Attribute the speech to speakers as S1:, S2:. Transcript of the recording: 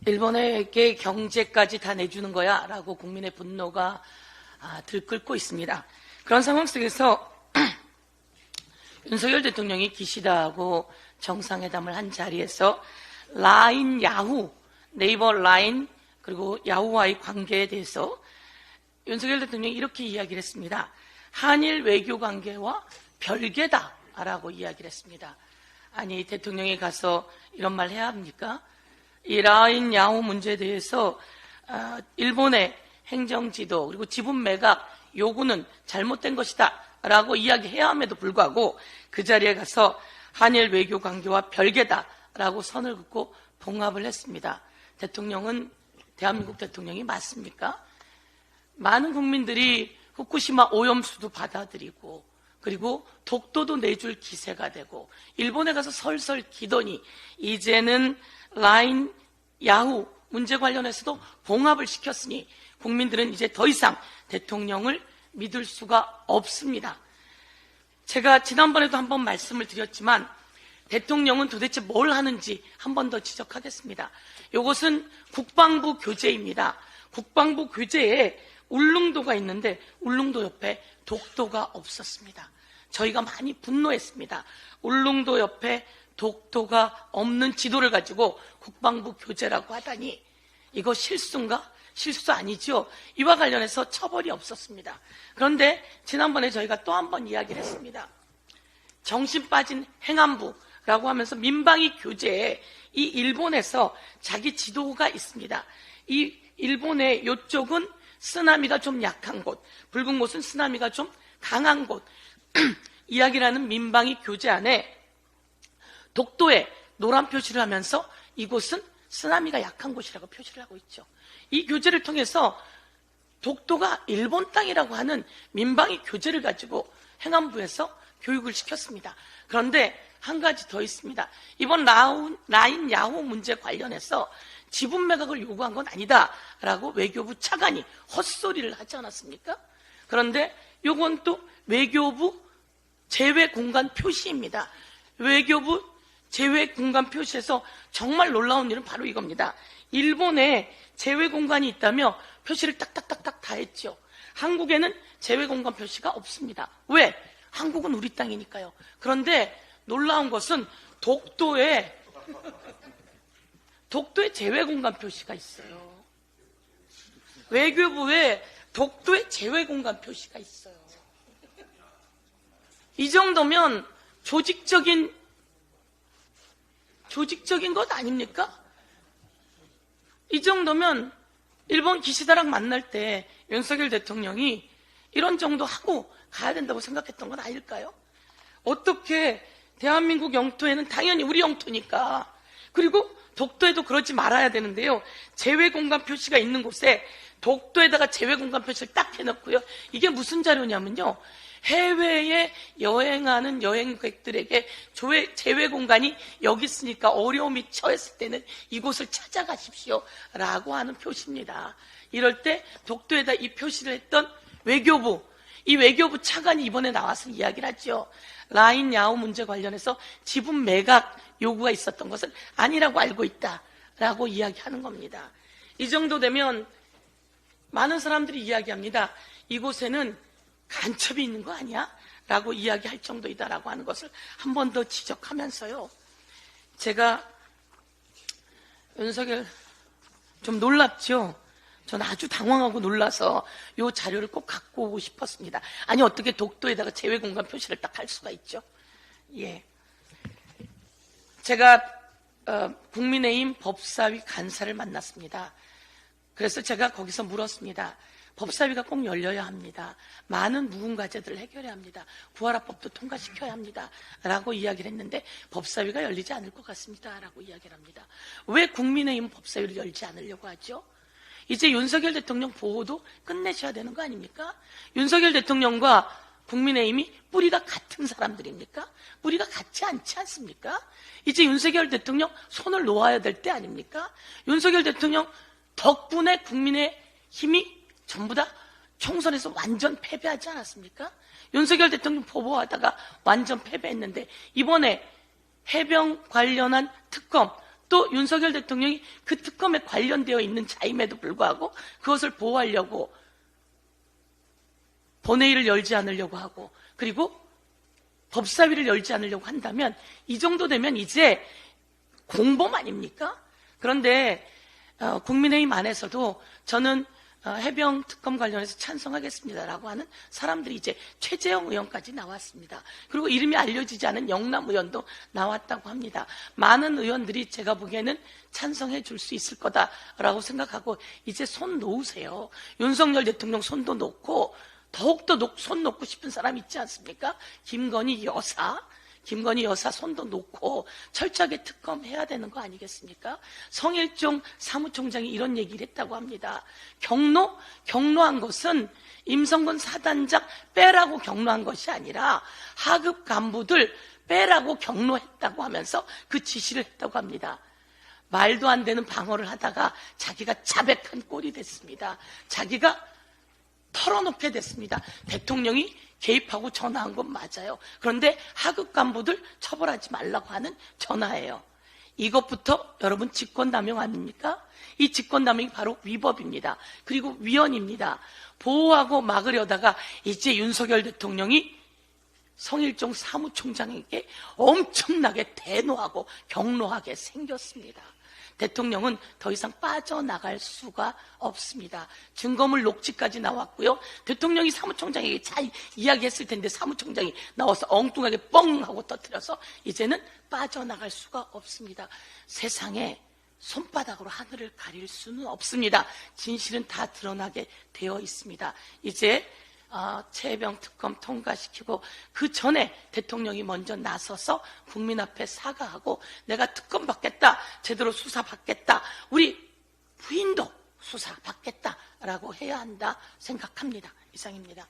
S1: 일본에게 경제까지 다 내주는 거야 라고 국민의 분노가 들끓고 있습니다. 그런 상황 속에서 윤석열 대통령이 기시다하고 정상회담을 한 자리에서 라인, 야후, 네이버 라인 그리고 야후와의 관계에 대해서 윤석열 대통령이 이렇게 이야기를 했습니다. 한일 외교 관계와 별개다라고 이야기를 했습니다. 아니, 대통령이 가서 이런 말 해야 합니까? 이 라인, 야후 문제에 대해서 일본의 행정지도 그리고 지분 매각 요구는 잘못된 것이다 라고 이야기해야 함에도 불구하고 그 자리에 가서 한일 외교 관계와 별개다라고 선을 긋고 봉합을 했습니다. 대통령은 대한민국 대통령이 맞습니까? 많은 국민들이 후쿠시마 오염수도 받아들이고 그리고 독도도 내줄 기세가 되고 일본에 가서 설설 기더니 이제는 라인, 야후 문제 관련해서도 봉합을 시켰으니 국민들은 이제 더 이상 대통령을 믿을 수가 없습니다. 제가 지난번에도 한번 말씀을 드렸지만 대통령은 도대체 뭘 하는지 한 번 더 지적하겠습니다. 이것은 국방부 교재입니다. 국방부 교재에 울릉도가 있는데 울릉도 옆에 독도가 없었습니다. 저희가 많이 분노했습니다. 울릉도 옆에 독도가 없는 지도를 가지고 국방부 교재라고 하다니 이거 실수인가? 실수 아니죠? 이와 관련해서 처벌이 없었습니다. 그런데 지난번에 저희가 또 한 번 이야기를 했습니다. 정신 빠진 행안부라고 하면서 민방위 교재에 이 일본에서 자기 지도가 있습니다. 이 일본의 이쪽은 쓰나미가 좀 약한 곳, 붉은 곳은 쓰나미가 좀 강한 곳 이야기를 하는 민방위 교재 안에 독도에 노란 표시를 하면서 이곳은 쓰나미가 약한 곳이라고 표시를 하고 있죠. 이 교재를 통해서 독도가 일본 땅이라고 하는 민방위 교재를 가지고 행안부에서 교육을 시켰습니다. 그런데 한 가지 더 있습니다. 이번 라인 야후 문제 관련해서 지분 매각을 요구한 건 아니다라고 외교부 차관이 헛소리를 하지 않았습니까? 그런데 이건 또 외교부 제외 공간 표시입니다. 외교부 제외 공간 표시에서 정말 놀라운 일은 바로 이겁니다. 일본에 제외 공간이 있다며 표시를 딱딱딱딱 다 했죠. 한국에는 제외 공간 표시가 없습니다. 왜? 한국은 우리 땅이니까요. 그런데 놀라운 것은 독도에 제외 공간 표시가 있어요. 외교부에 독도에 제외 공간 표시가 있어요. 이 정도면 조직적인 것 아닙니까? 이 정도면 일본 기시다랑 만날 때 윤석열 대통령이 이런 정도 하고 가야 된다고 생각했던 건 아닐까요? 어떻게 대한민국 영토에는 당연히 우리 영토니까 그리고 독도에도 그러지 말아야 되는데요. 제외공간 표시가 있는 곳에 독도에다가 제외공간 표시를 딱 해놓고요. 이게 무슨 자료냐면요. 해외에 여행하는 여행객들에게 제외공간이 여기 있으니까 어려움이 처했을 때는 이곳을 찾아가십시오 라고 하는 표시입니다. 이럴 때 독도에다 이 표시를 했던 이 외교부 차관이 이번에 나와서 이야기를 하죠. 라인 야후 문제 관련해서 지분 매각 요구가 있었던 것은 아니라고 알고 있다라고 이야기하는 겁니다. 이 정도 되면 많은 사람들이 이야기합니다. 이곳에는 간첩이 있는 거 아니야? 라고 이야기할 정도이다라고 하는 것을 한 번 더 지적하면서요. 제가 윤석열 좀 놀랍죠? 전 아주 당황하고 놀라서 이 자료를 꼭 갖고 오고 싶었습니다. 아니 어떻게 독도에다가 제외공간 표시를 딱 할 수가 있죠? 예, 제가 국민의힘 법사위 간사를 만났습니다. 그래서 제가 거기서 물었습니다. 법사위가 꼭 열려야 합니다. 많은 묵은과제들을 해결해야 합니다. 부활합법도 통과시켜야 합니다. 라고 이야기를 했는데 법사위가 열리지 않을 것 같습니다. 라고 이야기를 합니다. 왜 국민의힘 법사위를 열지 않으려고 하죠? 이제 윤석열 대통령 보호도 끝내셔야 되는 거 아닙니까? 윤석열 대통령과 국민의힘이 뿌리가 같은 사람들입니까? 뿌리가 같지 않지 않습니까? 이제 윤석열 대통령 손을 놓아야 될 때 아닙니까? 윤석열 대통령 덕분에 국민의힘이 전부 다 총선에서 완전 패배하지 않았습니까? 윤석열 대통령 보호하다가 완전 패배했는데 이번에 해병 관련한 특검 또 윤석열 대통령이 그 특검에 관련되어 있는 자임에도 불구하고 그것을 보호하려고 본회의를 열지 않으려고 하고, 그리고 법사위를 열지 않으려고 한다면 이 정도 되면 이제 공범 아닙니까? 그런데 국민의힘 안에서도 저는 해병 특검 관련해서 찬성하겠습니다라고 하는 사람들이 이제 최재형 의원까지 나왔습니다. 그리고 이름이 알려지지 않은 영남 의원도 나왔다고 합니다. 많은 의원들이 제가 보기에는 찬성해 줄 수 있을 거다라고 생각하고 이제 손 놓으세요. 윤석열 대통령 손도 놓고 더욱더 손 놓고 싶은 사람 있지 않습니까? 김건희 여사 손도 놓고 철저하게 특검해야 되는 거 아니겠습니까? 성일종 사무총장이 이런 얘기를 했다고 합니다. 경로한 것은 임성근 사단장 빼라고 경로한 것이 아니라 하급 간부들 빼라고 경로했다고 하면서 그 지시를 했다고 합니다. 말도 안 되는 방어를 하다가 자기가 자백한 꼴이 됐습니다. 자기가 털어놓게 됐습니다. 대통령이 개입하고 전화한 건 맞아요. 그런데 하급 간부들 처벌하지 말라고 하는 전화예요. 이것부터 여러분 직권남용 아닙니까? 이 직권남용이 바로 위법입니다. 그리고 위헌입니다. 보호하고 막으려다가 이제 윤석열 대통령이 성일종 사무총장에게 엄청나게 대노하고 경로하게 생겼습니다. 대통령은 더 이상 빠져나갈 수가 없습니다. 증거물 녹취까지 나왔고요. 대통령이 사무총장에게 잘 이야기했을 텐데 사무총장이 나와서 엉뚱하게 뻥 하고 터뜨려서 이제는 빠져나갈 수가 없습니다. 세상에 손바닥으로 하늘을 가릴 수는 없습니다. 진실은 다 드러나게 되어 있습니다. 이제 최혜병 특검 통과시키고 그 전에 대통령이 먼저 나서서 국민 앞에 사과하고 내가 특검 받겠다, 제대로 수사 받겠다, 우리 부인도 수사 받겠다라고 해야 한다 생각합니다. 이상입니다.